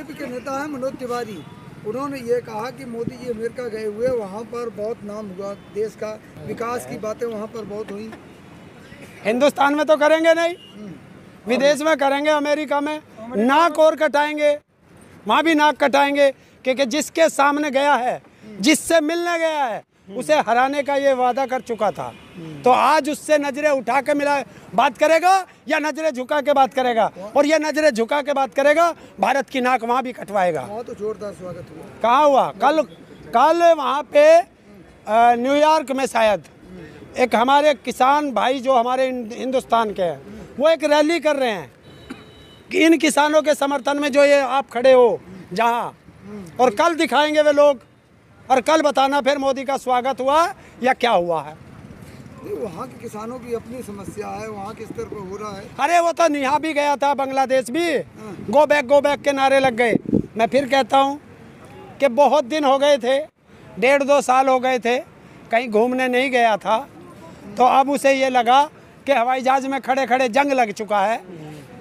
BJP के नेता हैं मनोज तिवारी, उन्होंने ये कहा कि मोदी जी अमेरिका गए हुए, वहाँ पर बहुत नाम हुआ, देश का विकास की बातें वहाँ पर बहुत हुई। हिंदुस्तान में तो करेंगे नहीं, विदेश में करेंगे, अमेरिका में नाक और कटाएंगे, वहाँ भी नाक कटाएंगे, क्योंकि जिसके सामने गया है, जिससे मिलने गया है, उसे हराने का ये वादा कर चुका था। तो आज उससे नजरें उठा के मिला बात करेगा या नजरें झुका के बात करेगा? और ये नजरें झुका के बात करेगा, भारत की नाक वहाँ भी कटवाएगा। वहाँ तो जोरदार स्वागत हुआ। कहाँ हुआ? कल वहाँ पे न्यूयॉर्क में शायद एक हमारे किसान भाई जो हमारे हिंदुस्तान के हैं, वो एक रैली कर रहे हैं कि इन किसानों के समर्थन में जो ये आप खड़े हो जहाँ, और कल दिखाएंगे वे लोग, और कल बताना फिर मोदी का स्वागत हुआ या क्या हुआ है। वहाँ के किसानों की अपनी समस्या है, वहाँ के स्तर पर हो रहा है। अरे वो तो यहाँ भी गया था, बांग्लादेश भी गो बैक के नारे लग गए। मैं फिर कहता हूँ कि बहुत दिन हो गए थे, 1.5-2 साल हो गए थे, कहीं घूमने नहीं गया था, तो अब उसे ये लगा कि हवाई जहाज में खड़े खड़े जंग लग चुका है,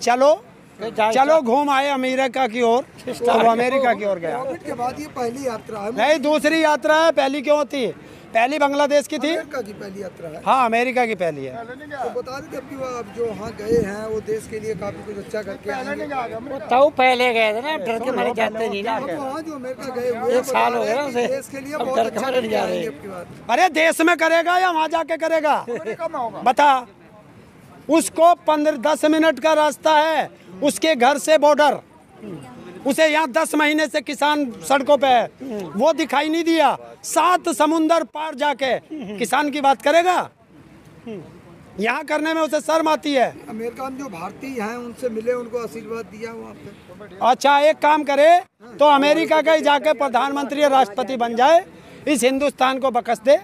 चलो घूम आए अमेरिका की ओर, तो वो अमेरिका की ओर गया। कोविड के बाद ये पहली यात्रा है। नहीं, दूसरी यात्रा है, पहली क्यों थी? पहली बांग्लादेश की थी, अमेरिका की पहली यात्रा है। हाँ अमेरिका की पहली है। तो बता दें कि अब जो वहाँ गए हैं वो देश के लिए काफी कुछ अच्छा करके आएंगे। तो पहले गए थे ना, डर के मारे जाते नहीं ना। वहाँ जो अमेरिका गए हुए 1 साल हो गया उसे, देश के लिए बहुत डर के अच्छा मारे नहीं जा रहे। अरे देश में करेगा या वहाँ जाके करेगा? बता। उसको 15-10 मिनट का रास्ता है उसके घर से बॉर्डर, उसे यहाँ 10 महीने से किसान सड़कों पे है, वो दिखाई नहीं दिया। 7 समुंदर पार जाके किसान की बात करेगा? यहाँ करने में उसे शर्म आती है। अमेरिका में जो भारतीय हैं उनसे मिले, उनको आशीर्वाद दिया वहाँ पे। अच्छा, एक काम करे तो अमेरिका का ही जाके प्रधानमंत्री या राष्ट्रपति बन जाए, इस हिंदुस्तान को बकस दे।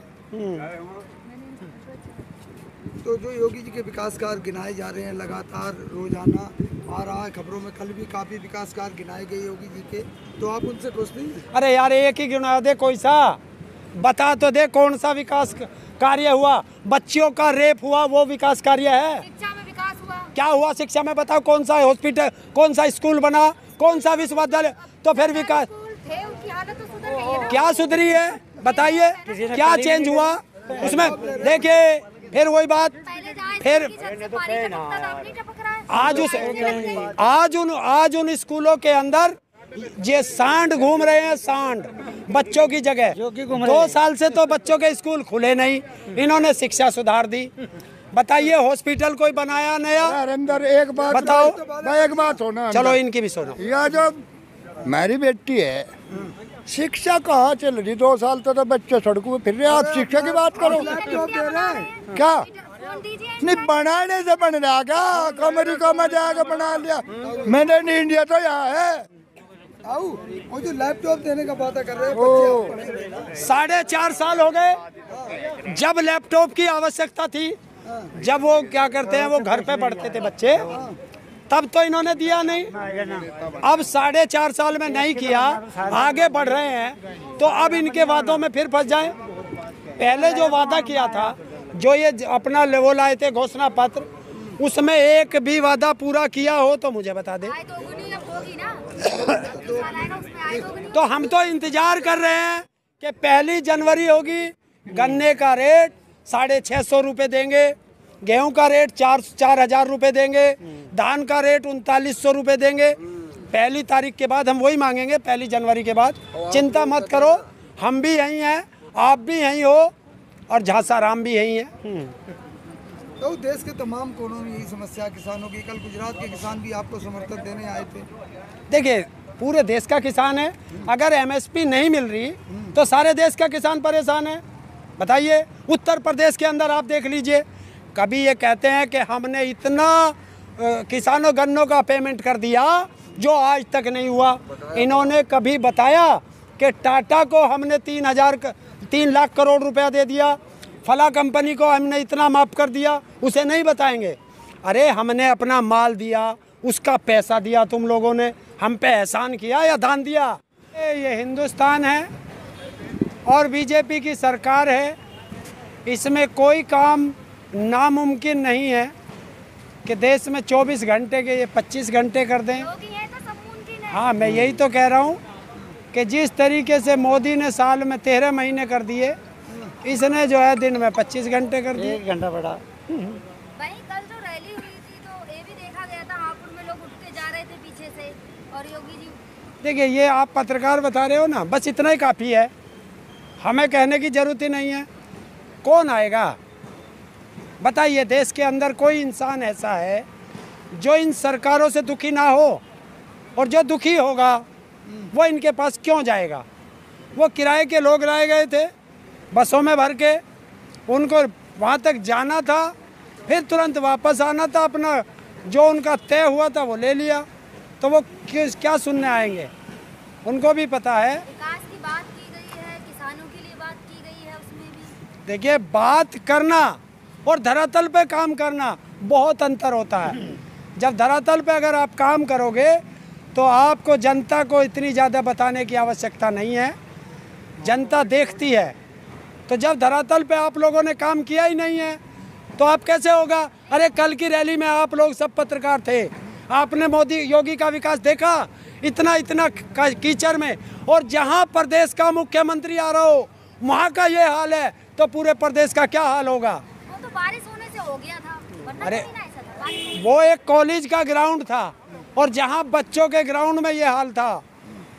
तो जो योगी जी के विकास कार्य गिनाए जा रहे हैं, लगातार रोजाना आ रहा है खबरों में, कल भी काफी विकास कार्य गिनाए गए योगी जी के, तो आप उनसे खुश नहीं? अरे यार एक ही गिना दे, कोई सा बता तो दे, कौन सा विकास कार्य हुआ? बच्चियों का रेप हुआ, वो विकास कार्य है? शिक्षा में विकास हुआ? क्या हुआ शिक्षा में? बताओ, कौन सा हॉस्पिटल, कौन सा स्कूल बना, कौन सा विश्वविद्यालय? तो फिर विकास थे, उनकी हालत तो सुधर गई है ना। क्या सुधरी है? बताइए क्या चेंज हुआ उसमें? देखिए फिर वही बात, फिर आज उन स्कूलों के अंदर ये सांड घूम रहे हैं, सांड बच्चों की जगह। 2 साल से तो बच्चों के स्कूल खुले नहीं, इन्होंने शिक्षा सुधार दी। बताइए हॉस्पिटल कोई बनाया नया? अंदर एक बात बताओ, एक बात हो ना, चलो इनकी भी सुनो। यह जो मेरी बेटी है, शिक्षा कहाँ चल रही? 2 साल तो बच्चे सड़कों में फिर रहे, आप शिक्षा की बात करो। क्या नहीं बनाने से बन रहा क्या? अमेरिका में जाकर बना लिया, मैंने नहीं, इंडिया तो यहाँ है। वो जो लैपटॉप देने का बात कर रहे हैं, 4.5 साल हो गए जब लैपटॉप की आवश्यकता थी, जब वो क्या करते हैं, वो घर पे पढ़ते थे बच्चे, तब तो इन्होंने दिया नहीं। अब 4.5 साल में नहीं किया, आगे बढ़ रहे हैं, तो अब इनके वादों में फिर फंस जाएं। पहले जो वादा किया था, जो ये अपना वो लाए थे घोषणा पत्र, उसमें एक भी वादा पूरा किया हो तो मुझे बता दे। तो हम तो इंतजार कर रहे हैं कि 1 जनवरी होगी, गन्ने का रेट 650 रुपये देंगे, गेहूं का रेट 4,000 रुपये देंगे, धान का रेट 3900 रुपये देंगे। 1 तारीख के बाद हम वही मांगेंगे, 1 जनवरी के बाद। चिंता मत करो, हम भी यहीं हैं, आप भी यहीं हो, और झांसा राम भी यहीं है। तो देश के तमाम कोनों में यही समस्या किसानों की। कल गुजरात के किसान भी आपको समर्थन देने आए थे। देखिए पूरे देश का किसान है, अगर एमएसपी नहीं मिल रही तो सारे देश का किसान परेशान है। बताइए, उत्तर प्रदेश के अंदर आप देख लीजिए, कभी ये कहते हैं कि हमने इतना किसानों गन्नों का पेमेंट कर दिया जो आज तक नहीं हुआ। इन्होंने कभी बताया कि टाटा को हमने 3 लाख करोड़ रुपया दे दिया, फला कंपनी को हमने इतना माफ़ कर दिया? उसे नहीं बताएंगे। अरे हमने अपना माल दिया, उसका पैसा दिया, तुम लोगों ने हम पे एहसान किया या दान दिया? ये हिंदुस्तान है और बीजेपी की सरकार है, इसमें कोई काम नामुमकिन नहीं है कि देश में 24 घंटे के ये 25 घंटे कर दें। योगी है तो सब मुमकिन हाँ, मैं यही तो कह रहा हूँ कि जिस तरीके से मोदी ने साल में 13 महीने कर दिए, इसने जो है दिन में 25 घंटे कर दिए। 1 घंटा बढ़ा। वहीं कल जो रैली हुई थी तो ये भी देखा गया था, हापुड़ में लोग उठ के जा रहे थे पीछे से, और योगी जी। देखिए, ये आप पत्रकार बता रहे हो ना, बस इतना ही काफ़ी है, हमें कहने की ज़रूरत ही नहीं है। कौन आएगा बताइए? देश के अंदर कोई इंसान ऐसा है जो इन सरकारों से दुखी ना हो, और जो दुखी होगा वो इनके पास क्यों जाएगा? वो किराए के लोग लाए गए थे बसों में भर के, उनको वहाँ तक जाना था, फिर तुरंत वापस आना था, अपना जो उनका तय हुआ था वो ले लिया, तो वो क्या सुनने आएंगे? उनको भी पता है। विकास की बात की गई है, किसानों के लिए बात की गई है, उसमें भी देखिए, बात करना और धरातल पे काम करना बहुत अंतर होता है। जब धरातल पे अगर आप काम करोगे तो आपको जनता को इतनी ज़्यादा बताने की आवश्यकता नहीं है, जनता देखती है। तो जब धरातल पे आप लोगों ने काम किया ही नहीं है तो आप कैसे होगा? अरे कल की रैली में आप लोग सब पत्रकार थे, आपने मोदी योगी का विकास देखा? इतना इतना कीचड़ में, और जहाँ प्रदेश का मुख्यमंत्री आ रहा हो वहाँ का ये हाल है, तो पूरे प्रदेश का क्या हाल होगा? वो तो बारिश होने से हो गया था, वरना अरे कभी ना ऐसा था। बारिश वो एक कॉलेज का ग्राउंड था, और जहाँ बच्चों के ग्राउंड में ये हाल था,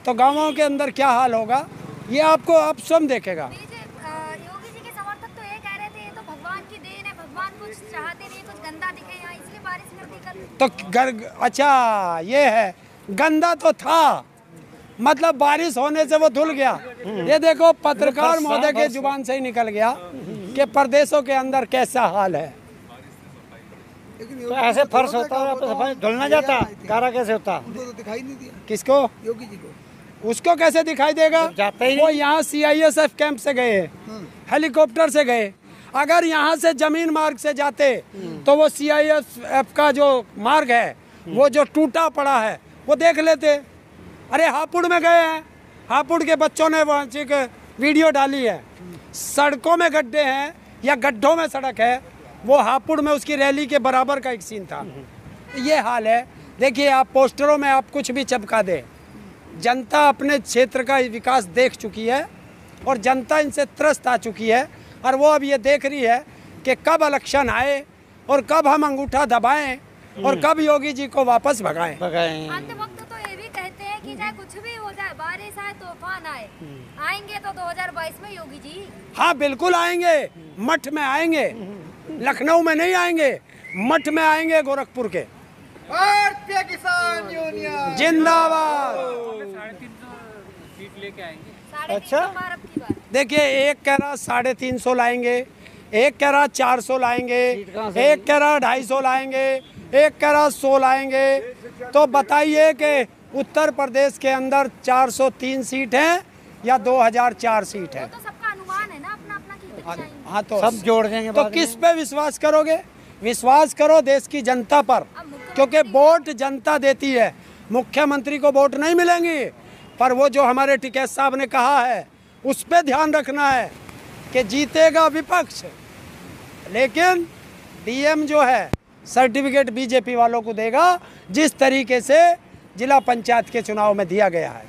तो गाँवों के अंदर क्या हाल होगा ये आपको आप स्वयं देखेगा। योगी जी के समर्थक तो ये कह रहे थे ये तो भगवान की देन है, भगवान कुछ चाहते नहीं, कुछ गंदा दिखे यहाँ, इसलिए बारिश कर दी कल। तो अच्छा, ये है, गंदा तो था, मतलब बारिश होने से वो धुल गया। ये देखो, पत्रकार महोदय के जुबान से ही निकल गया कि प्रदेशों के अंदर कैसा हाल है। तो ऐसे फर्श होता है, धुलना जाता, गारा कैसे होता? उनको तो दिखाई नहीं दिया, किसको? योगी जी को। उसको कैसे दिखाई देगा? जाते ही वो यहाँ CISF कैंप से गए, हेलीकॉप्टर से गए। अगर यहाँ से जमीन मार्ग से जाते तो वो CISF का जो मार्ग है, वो जो टूटा पड़ा है, वो देख लेते। अरे हापुड़ में गए हैं, हापुड़ के बच्चों ने वहाँ से वीडियो डाली है, सड़कों में गड्ढे हैं या गड्ढों में सड़क है, वो हापुड़ में उसकी रैली के बराबर का एक सीन था। ये हाल है। देखिए, आप पोस्टरों में आप कुछ भी चपका दे, जनता अपने क्षेत्र का विकास देख चुकी है, और जनता इनसे त्रस्त आ चुकी है, और वो अब ये देख रही है कि कब इलेक्शन आए और कब हम अंगूठा दबाएं और कब योगी जी को वापस भगाएं। अंत वक्त तो ये भी कहते हैं कि चाहे कुछ भी हो जाए, बारिश आए, तूफान आए, आएंगे तो 2022 में योगी जी। हाँ, बिल्कुल आएंगे, मठ में आएंगे, लखनऊ में नहीं आएंगे, मठ में आएंगे, गोरखपुर के। भारतीय किसान यूनियन जिंदाबाद। अच्छा। देखिए, एक कह रहा 350 लाएंगे, एक कह रहा 400 लाएंगे, एक कह रहा 250 लाएंगे, एक कह रहा 100 लाएंगे। तो बताइए कि उत्तर प्रदेश के अंदर 403 सीट हैं या 2004 सीट है? तो सबका अनुमान है ना, अपना अपना की। हाँ, तो सब जोड़ देंगे तो बाद किस में। पे विश्वास करोगे? विश्वास करो देश की जनता पर, क्योंकि वोट जनता देती है। मुख्यमंत्री को वोट नहीं मिलेंगी, पर वो जो हमारे टिकैत साहब ने कहा है उस पे ध्यान रखना है कि जीतेगा विपक्ष, लेकिन DM जो है सर्टिफिकेट BJP वालों को देगा, जिस तरीके से जिला पंचायत के चुनाव में दिया गया है।